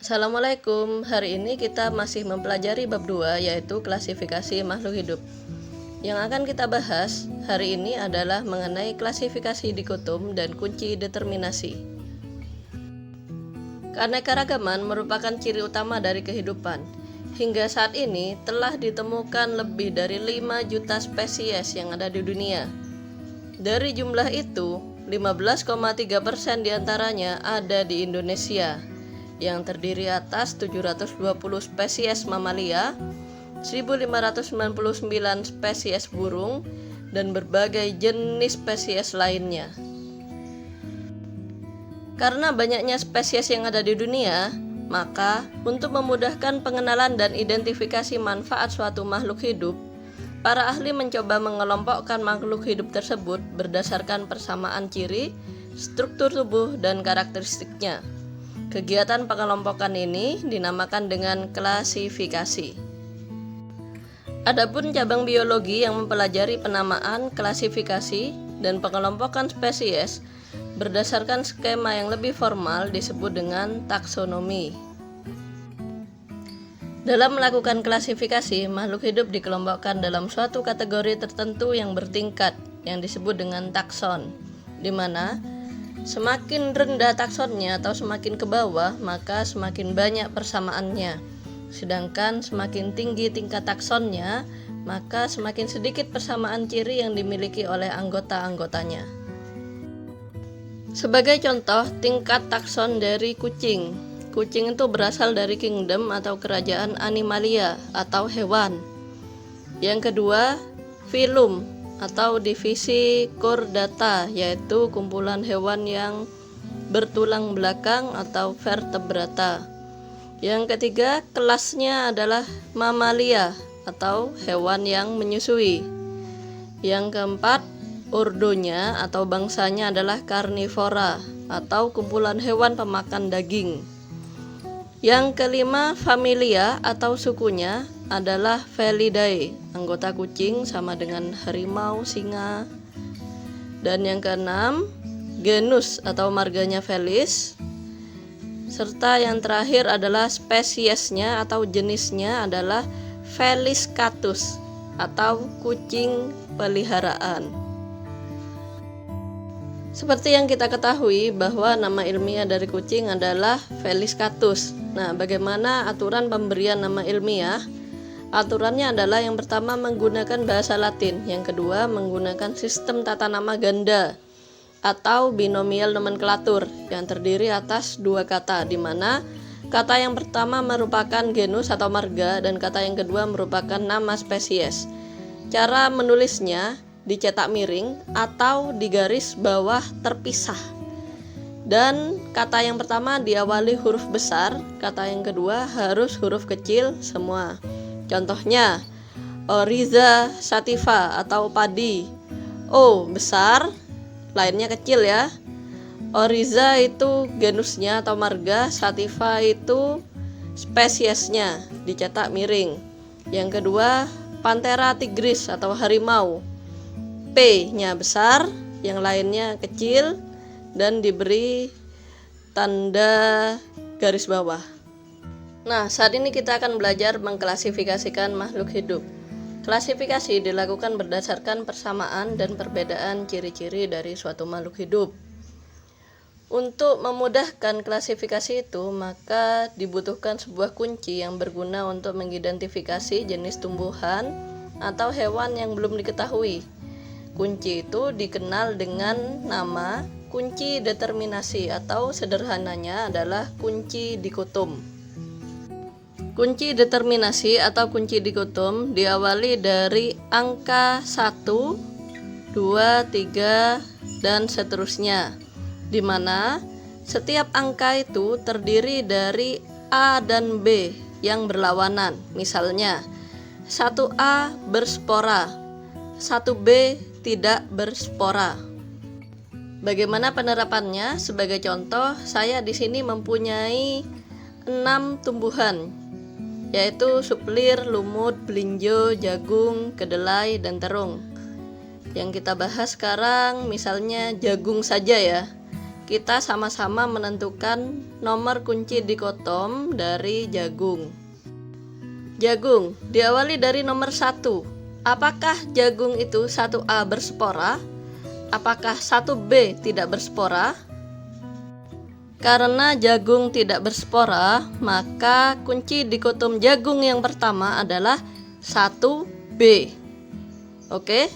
Assalamualaikum, hari ini kita masih mempelajari bab 2 yaitu klasifikasi makhluk hidup. Yang akan kita bahas hari ini adalah mengenai klasifikasi dikotom dan kunci determinasi. Keanekaragaman merupakan ciri utama dari kehidupan. Hingga saat ini telah ditemukan lebih dari 5 juta spesies yang ada di dunia. Dari jumlah itu, 15,3% diantaranya ada di Indonesia, yang terdiri atas 720 spesies mamalia, 1599 spesies burung, dan berbagai jenis spesies lainnya. Karena banyaknya spesies yang ada di dunia, maka untuk memudahkan pengenalan dan identifikasi manfaat suatu makhluk hidup, para ahli mencoba mengelompokkan makhluk hidup tersebut berdasarkan persamaan ciri, struktur tubuh, dan karakteristiknya. Kegiatan pengelompokan ini dinamakan dengan klasifikasi. Adapun cabang biologi yang mempelajari penamaan, klasifikasi, dan pengelompokan spesies berdasarkan skema yang lebih formal disebut dengan taksonomi. Dalam melakukan klasifikasi, makhluk hidup dikelompokkan dalam suatu kategori tertentu yang bertingkat yang disebut dengan takson, di mana semakin rendah taksonnya atau semakin ke bawah, maka semakin banyak persamaannya. Sedangkan semakin tinggi tingkat taksonnya, maka semakin sedikit persamaan ciri yang dimiliki oleh anggota-anggotanya. Sebagai contoh, tingkat takson dari kucing. Kucing itu berasal dari kingdom atau kerajaan Animalia atau hewan. Yang kedua, filum atau divisi Chordata, yaitu kumpulan hewan yang bertulang belakang atau vertebrata. Yang ketiga, kelasnya adalah Mamalia atau hewan yang menyusui. Yang keempat, ordonya atau bangsanya adalah Carnivora atau kumpulan hewan pemakan daging. Yang kelima, familia atau sukunya adalah Felidae, anggota kucing sama dengan harimau, singa. Dan yang keenam, genus atau marganya Felis. Serta yang terakhir adalah spesiesnya atau jenisnya adalah Felis catus atau kucing peliharaan. Seperti yang kita ketahui bahwa nama ilmiah dari kucing adalah Felis catus. Nah, bagaimana aturan pemberian nama ilmiah? Aturannya adalah yang pertama menggunakan bahasa Latin, yang kedua menggunakan sistem tata nama ganda atau binomial nomenklatur yang terdiri atas dua kata, di mana kata yang pertama merupakan genus atau marga dan kata yang kedua merupakan nama spesies. Cara menulisnya dicetak miring atau di garis bawah terpisah. Dan kata yang pertama diawali huruf besar, kata yang kedua harus huruf kecil semua. Contohnya, Oryza sativa atau padi. O besar, lainnya kecil ya. Oryza itu genusnya atau marga, sativa itu spesiesnya, dicetak miring. Yang kedua, Panthera tigris atau harimau. P-nya besar, yang lainnya kecil, dan diberi tanda garis bawah. Nah, saat ini kita akan belajar mengklasifikasikan makhluk hidup. Klasifikasi dilakukan berdasarkan persamaan dan perbedaan ciri-ciri dari suatu makhluk hidup. Untuk memudahkan klasifikasi itu, maka dibutuhkan sebuah kunci yang berguna untuk mengidentifikasi jenis tumbuhan atau hewan yang belum diketahui. Kunci itu dikenal dengan nama kunci determinasi atau sederhananya adalah kunci dikotom. Kunci determinasi atau kunci dikotom diawali dari angka 1, 2, 3, dan seterusnya, di mana setiap angka itu terdiri dari A dan B yang berlawanan. Misalnya, 1A berspora, 1B tidak berspora. Bagaimana penerapannya? Sebagai contoh, saya di sini mempunyai 6 tumbuhan, yaitu suplir, lumut, belinjo, jagung, kedelai, dan terung. Yang kita bahas sekarang misalnya jagung saja ya. kita sama-sama menentukan nomor kunci dikotom dari jagung. Jagung diawali dari nomor 1. Apakah jagung itu 1A berspora? Apakah 1B tidak berspora? Karena jagung tidak berspora, maka kunci dikotom jagung yang pertama adalah 1B. Oke.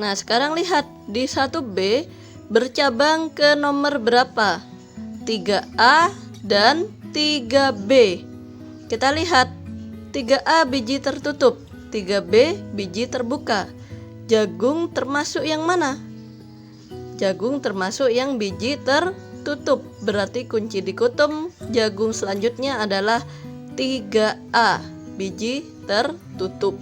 Nah, sekarang lihat di 1B bercabang ke nomor berapa? 3A dan 3B. Kita lihat 3A biji tertutup, 3B biji terbuka. Jagung termasuk yang mana? Jagung termasuk yang biji tertutup. Berarti kunci dikotom jagung selanjutnya adalah 3A, biji tertutup.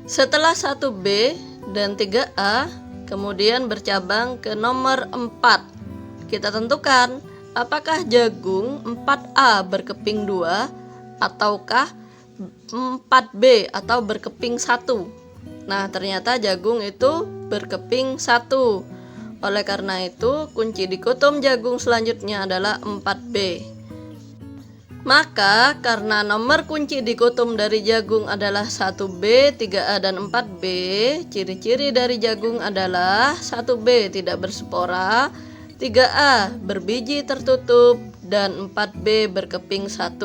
Setelah 1B dan 3A, kemudian bercabang ke nomor 4. Kita tentukan apakah jagung 4A berkeping 2 ataukah 4B atau berkeping 1. Nah, ternyata jagung itu berkeping 1. Oleh karena itu, kunci dikotom jagung selanjutnya adalah 4B. Maka, karena nomor kunci dikotom dari jagung adalah 1B, 3A, dan 4B, ciri-ciri dari jagung adalah 1B tidak berspora, 3A berbiji tertutup, dan 4B berkeping 1.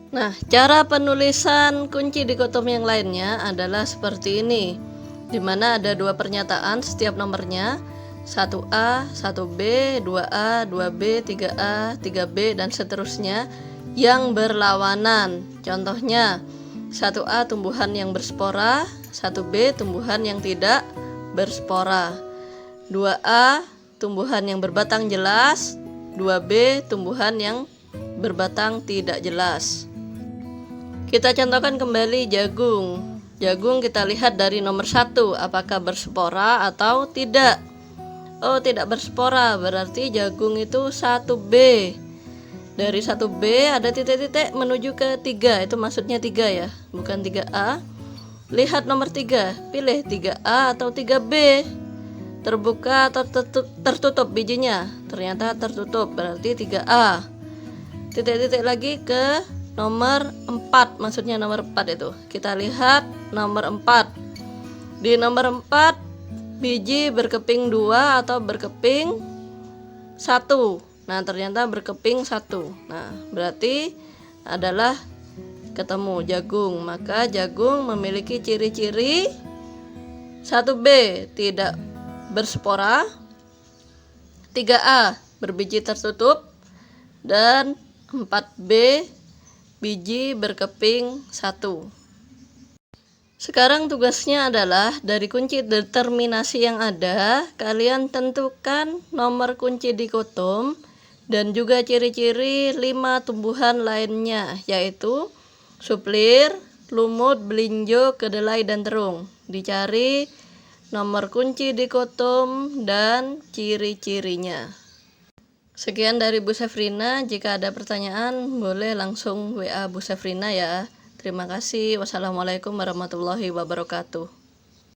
Nah, cara penulisan kunci dikotom yang lainnya adalah seperti ini, di mana ada 2 pernyataan setiap nomornya, 1A, 1B, 2A, 2B, 3A, 3B, dan seterusnya yang berlawanan. Contohnya, 1A tumbuhan yang berspora, 1B tumbuhan yang tidak berspora, 2A tumbuhan yang berbatang jelas, 2B tumbuhan yang berbatang tidak jelas. Kita contohkan kembali jagung. Jagung kita lihat dari nomor 1, apakah berspora atau tidak. Oh, tidak berspora, berarti jagung itu 1B. Dari 1B ada titik-titik menuju ke 3, itu maksudnya 3 ya, bukan 3A. Lihat nomor 3, pilih 3A atau 3B. Terbuka atau tertutup bijinya? Ternyata tertutup, berarti 3A. Titik-titik lagi ke nomor 4, maksudnya nomor 4 itu. Kita lihat nomor 4. Di nomor 4 biji berkeping 2 atau berkeping 1. Nah, ternyata berkeping 1. Nah, berarti adalah ketemu jagung. Maka jagung memiliki ciri-ciri 1B tidak berspora, 3A berbiji tertutup, dan 4B biji berkeping 1. Sekarang tugasnya adalah dari kunci determinasi yang ada, kalian tentukan nomor kunci dikotom dan juga ciri-ciri 5 tumbuhan lainnya, yaitu suplir, lumut, belinjo, kedelai, dan terung. Dicari nomor kunci dikotom dan ciri-cirinya. Sekian dari Bu Sefrina. Jika ada pertanyaan boleh langsung WA Bu Sefrina ya. Terima kasih. Wassalamualaikum warahmatullahi wabarakatuh.